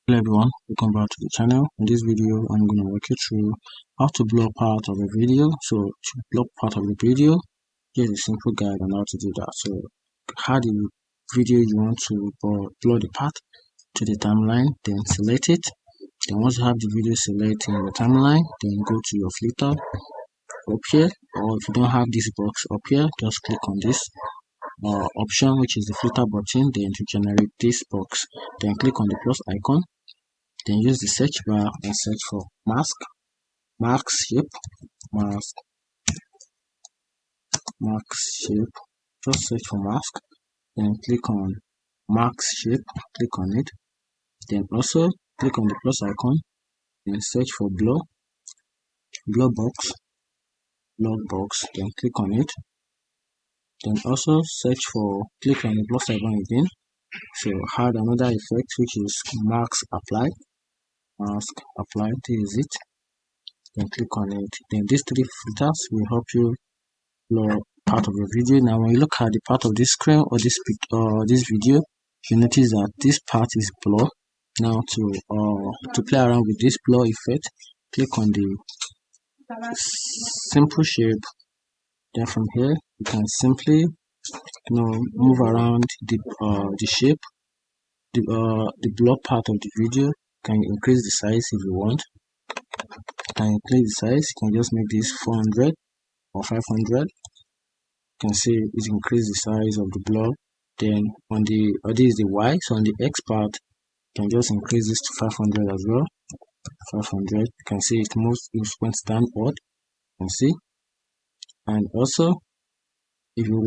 Hello everyone, welcome back to the channel. In this video, I'm going to walk you through how to block part of a video. So to block part of the video, here's a simple guide on how to do that. So add the video you want to upload the part to the timeline, then select it. Then once you have the video selected in the timeline, then go to your filter up here, or if you don't have this box up here, just click on this option, which is the filter button, then to generate this box, then click on the plus icon. Then use the search bar and search for mask shape. Just search for mask, then click on mask shape, click on it. Then also click on the plus icon and search for blur box, then click on it. Then also click on the plus icon again. So add another effect, which is mask apply. This is it. Then click on it. Then these three filters will help you blur part of your video. Now when you look at the part of this screen or this video, you notice that this part is blur. Now to play around with this blur effect, click on the simple shape. Then from here you can simply move around the shape, the blur part of the video. You can increase the size if you want. Can increase the size. You can just make this 400 or 500. You can see it increase the size of the blur. Then on the this is the Y, so on the X part, you can just increase this to 500 as well. 500. You can see it moves, it went downward. You can see. And also, if you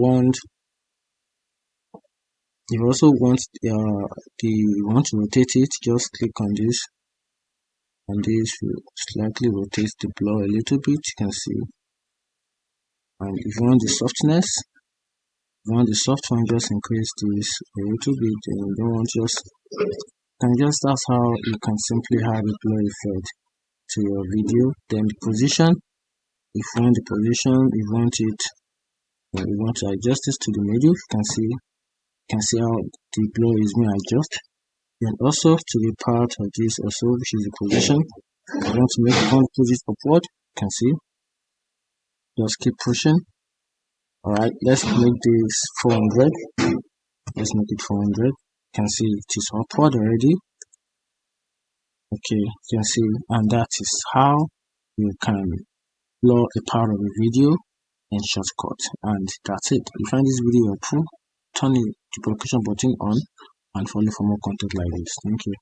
also want to rotate it, just click on this. And this will slightly rotate the blur a little bit. You can see. And if you want the softness, soft one, just increase this a little bit. And you don't want that's how you can simply have a blur effect to your video. Then the position, if you want the position, you want to adjust this to the middle. You can see how the blur is being adjusted. And also to the part of this also, which is the position. I want to push it upward. You can see. Just keep pushing. Alright, let's make this 400. Let's make it 400. You can see it is upward already. Okay, you can see, and that is how you can blur a part of a video in Shotcut. And that's it. If you find this video helpful, turn the notification button on and follow for more content like this. Thank you.